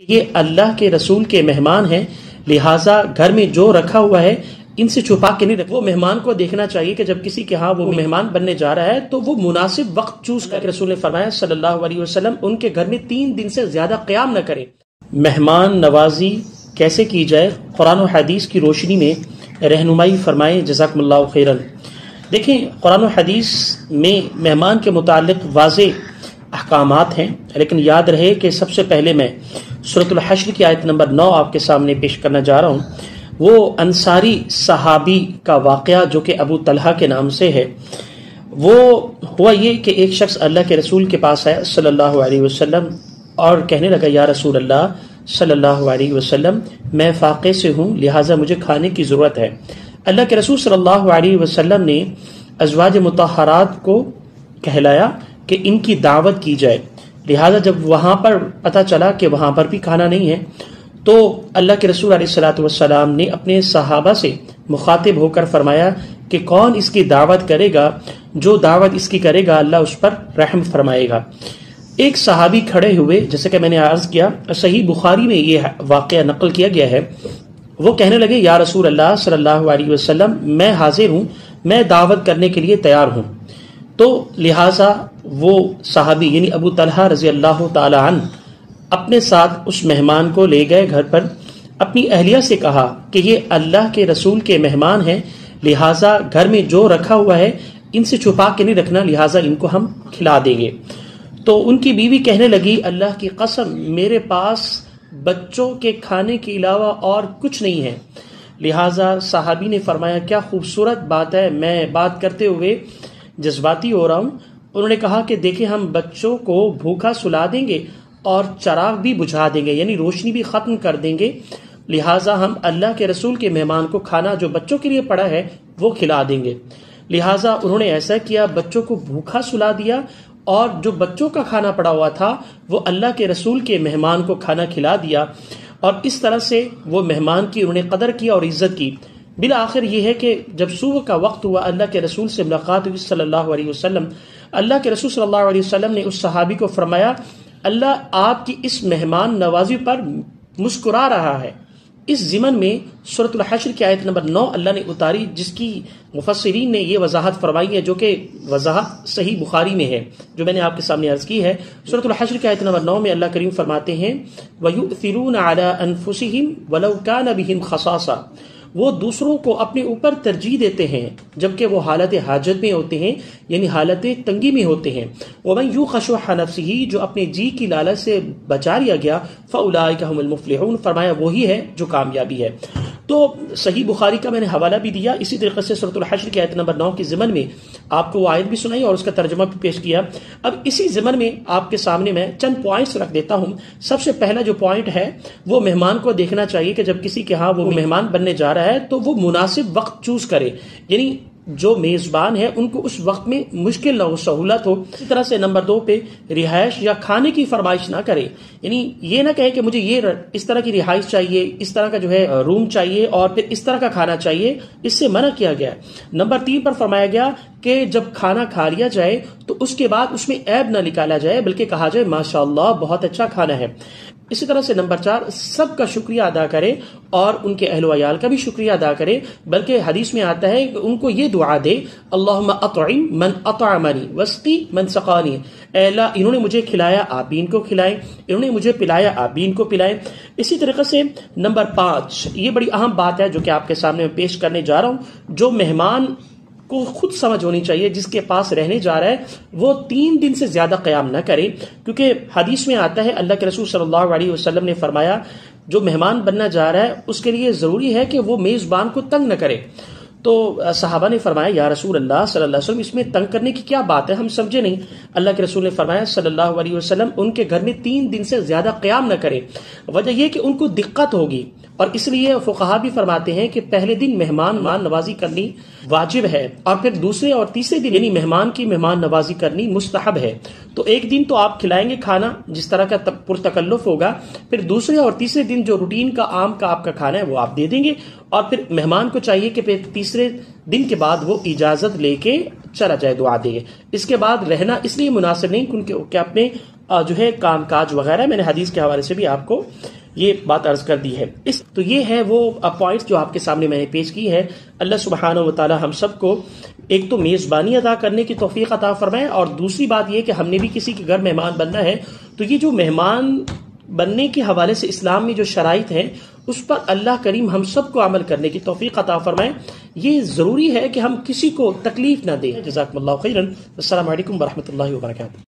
یہ اللہ کے رسول کے مہمان ہیں، لہٰذا گھر میں جو رکھا ہوا ہے ان سے چھپا کے نہیں رکھنا۔ وہ مہمان کو دیکھنا چاہیے کہ جب کسی کے ہاں وہ مہمان بننے جا رہا ہے تو وہ مناسب وقت چوز کر کے رسول نے فرمایا صلی اللہ علیہ وسلم ان کے گھر میں 3 دن سے زیادہ قیام نہ کریں۔ مہمان نوازی کیسے کی جائے، قرآن و حدیث کی روشنی میں رہنمائی فرمائیں، جزاکم اللہ خیرا۔ دیکھیں، قرآن و حدیث میں مہمان کے متعلق واضح احکامات ہیں، لیکن یاد رہے کہ سب سے پہلے میں سورۃ الحشر کی آیت نمبر 9 آپ کے سامنے پیش کرنا جا رہا ہوں۔ وہ انصاری صحابی کا واقعہ جو کہ ابو طلحہ کے نام سے ہے، وہ ہوا یہ کہ ایک شخص اللہ کے رسول کے پاس آیا صلی اللہ علیہ وسلم اور کہنے لگا، یا رسول اللہ صلی اللہ علیہ وسلم، میں فاقے سے ہوں، لہٰذا مجھے کھانے کی ضرورت ہے۔ اللہ کے رسول صلی اللہ علیہ وسلم نے ازواج مطہرات کو کہلایا کہ ان کی دعوت کی جائے، لہٰذا جب وہاں پر پتہ چلا کہ وہاں پر بھی کھانا نہیں ہے تو اللہ کے رسول علیہ الصلوۃ والسلام نے اپنے صحابہ سے مخاطب ہو کر فرمایا کہ کون اس کی دعوت کرے گا، جو دعوت اس کی کرے گا اللہ اس پر رحم فرمائے گا۔ ایک صحابی کھڑے ہوئے، جیسے کہ میں نے عرض کیا، صحیح بخاری میں یہ واقعہ نقل کیا گیا ہے، وہ کہنے لگے، یا رسول اللہ صلی اللہ علیہ وسلم، میں حاضر ہوں، میں دعوت کرنے کے لیے تیار ہوں۔ تو لہٰذا وہ صحابی یعنی ابو طلحہ رضی اللہ تعالی عنہ اپنے ساتھ اس مہمان کو لے گئے گھر پر، اپنی اہلیہ سے کہا کہ یہ اللہ کے رسول کے مہمان ہیں، لہٰذا گھر میں جو رکھا ہوا ہے ان سے چھپا کے نہیں رکھنا، لہٰذا ان کو ہم کھلا دیں گے۔ تو ان کی بیوی کہنے لگی، اللہ کی قسم، میرے پاس بچوں کے کھانے کے علاوہ اور کچھ نہیں ہے۔ لہٰذا صحابی نے فرمایا، کیا خوبصورت بات ہے، میں بات کرتے ہوئے جذباتی ہو رہا ہوں۔ انہوں نے کہا کہ دیکھیں، ہم بچوں کو بھوکا سلا دیں گے اور چراغ بھی بجھا دیں گے، یعنی روشنی بھی ختم کر دیں گے، لہٰذا ہم اللہ کے رسول کے مہمان کو کھانا جو بچوں کے لیے پڑا ہے وہ کھلا دیں گے۔ لہٰذا انہوں نے ایسا کیا، بچوں کو بھوکا سلا دیا اور جو بچوں کا کھانا پڑا ہوا تھا وہ اللہ کے رسول کے مہمان کو کھانا کھلا دیا، اور اس طرح سے وہ مہمان کی انہوں نے قدر کی اور عزت کی۔ بالآخر یہ ہے کہ جب صبح کا وقت ہوا، اللہ کے رسول سے ملاقات ہوئی صلی اللہ علیہ وسلم، اللہ کے رسول صلی اللہ علیہ وسلم نے اس صحابی کو فرمایا، اللہ آپ کی اس مہمان نوازی پر مسکرا رہا ہے۔ اس ضمن میں سورۃ الحشر کی آیت نمبر 9 اللہ نے اتاری، جس کی مفسرین نے یہ وضاحت فرمائی ہے، جو کہ وضاحت صحیح بخاری میں ہے، جو میں نے آپ کے سامنے عرض کی ہے۔ سورۃ الحشر کی آیت نمبر 9 میں اللہ کریم فرماتے ہیں، وَيُؤْثِرُونَ عَلَىٰ أَنفُسِهِمْ وَلَوْ كَانَ بِهِمْ خَصَاصَةٌ، وہ دوسروں کو اپنے اوپر ترجیح دیتے ہیں جبکہ وہ حالت حاجت میں ہوتے ہیں، یعنی حالت تنگی میں ہوتے ہیں۔ وَمَن يُوقَ شُحَّ نَفْسِهِ، جو اپنے جی کی لالچ سے بچا لیا گیا، فَأُولَٰئِكَ هُمُ الْمُفْلِحُونَ، فرمایا وہی ہے جو کامیابی ہے۔ تو صحیح بخاری کا میں نے حوالہ بھی دیا، اسی طریقے سے سورۃ الحشر کی آیت نمبر 9 کے ضمن میں آپ کو وہ آیت بھی سنائی اور اس کا ترجمہ بھی پیش کیا۔ اب اسی ضمن میں آپ کے سامنے میں چند پوائنٹس رکھ دیتا ہوں۔ سب سے پہلا جو پوائنٹ ہے، وہ مہمان کو دیکھنا چاہیے کہ جب کسی کے ہاں وہ مہمان بننے جا رہا ہے تو وہ مناسب وقت چوز کرے، یعنی جو میزبان ہے ان کو اس وقت میں مشکل نہ ہو، سہولت ہو۔ اسی طرح سے نمبر 2 پہ رہائش یا کھانے کی فرمائش نہ کرے، یعنی یہ نہ کہے کہ مجھے یہ اس طرح کی رہائش چاہیے، اس طرح کا جو ہے روم چاہیے اور پھر اس طرح کا کھانا چاہیے، اس سے منع کیا گیا۔ نمبر 3 پر فرمایا گیا کہ جب کھانا کھا لیا جائے تو اس کے بعد اس میں عیب نہ نکالا جائے، بلکہ کہا جائے ماشاءاللہ بہت اچھا کھانا ہے۔ اسی طرح سے نمبر 4 سب کا شکریہ ادا کرے اور ان کے اہل و عیال کا بھی شکریہ ادا کرے، بلکہ حدیث میں آتا ہے کہ ان کو یہ دعا دے، اللہم اطعم من اطعمنی واسقی من سقانی، اے اللہ انہوں نے مجھے کھلایا آپ بھی ان کو کھلائیں، انہوں نے مجھے پلایا آپ بھی ان کو پلائیں۔ اسی طریقے سے نمبر 5، یہ بڑی اہم بات ہے جو کہ آپ کے سامنے میں پیش کرنے جا رہا ہوں، جو مہمان کو خود سمجھ ہونی چاہیے، جس کے پاس رہنے جا رہا ہے وہ 3 دن سے زیادہ قیام نہ کرے، کیونکہ حدیث میں آتا ہے اللہ کے رسول صلی اللہ علیہ وسلم نے فرمایا جو مہمان بننا جا رہا ہے اس کے لیے ضروری ہے کہ وہ میزبان کو تنگ نہ کرے۔ تو صحابہ نے فرمایا، یا رسول اللہ صلی اللہ علیہ وسلم، اس میں تنگ کرنے کی کیا بات ہے، ہم سمجھے نہیں۔ اللہ کے رسول نے فرمایا صلی اللہ علیہ وسلم، ان کے گھر میں 3 دن سے زیادہ قیام نہ کرے، وجہ یہ کہ ان کو دقت ہوگی، اور اس لیے فقہا بھی فرماتے ہیں کہ پہلے دن مہمان نوازی کرنی واجب ہے، اور پھر دوسرے اور تیسرے دن یعنی مہمان کی مہمان نوازی کرنی مستحب ہے۔ تو ایک دن تو آپ کھلائیں گے کھانا جس طرح کا پرتکلف ہوگا، پھر دوسرے اور تیسرے دن جو روٹین کا عام کا آپ کا کھانا ہے وہ آپ دے دیں گے، اور پھر مہمان کو چاہیے کہ پھر تیسرے دن کے بعد وہ اجازت لے کے چلا جائے، دعا دے۔ اس کے بعد رہنا اس لیے مناسب نہیں کیونکہ اپنے جو ہے کام کاج وغیرہ، میں نے حدیث کے حوالے سے بھی آپ کو یہ بات عرض کر دی ہے۔ تو یہ ہے وہ پوائنٹس جو آپ کے سامنے میں نے پیش کی ہے۔ اللہ سبحانہ و تعالی ہم سب کو ایک تو میزبانی ادا کرنے کی توفیق عطا فرمائے، اور دوسری بات یہ کہ ہم نے بھی کسی کے گھر مہمان بننا ہے تو یہ جو مہمان بننے کے حوالے سے اسلام میں جو شرائط ہیں اس پر اللہ کریم ہم سب کو عمل کرنے کی توفیق عطا فرمائے۔ یہ ضروری ہے کہ ہم کسی کو تکلیف نہ دیں۔ جزاکم اللہ خیرا۔ السلام علیکم ورحمۃ اللہ وبرکاتہ۔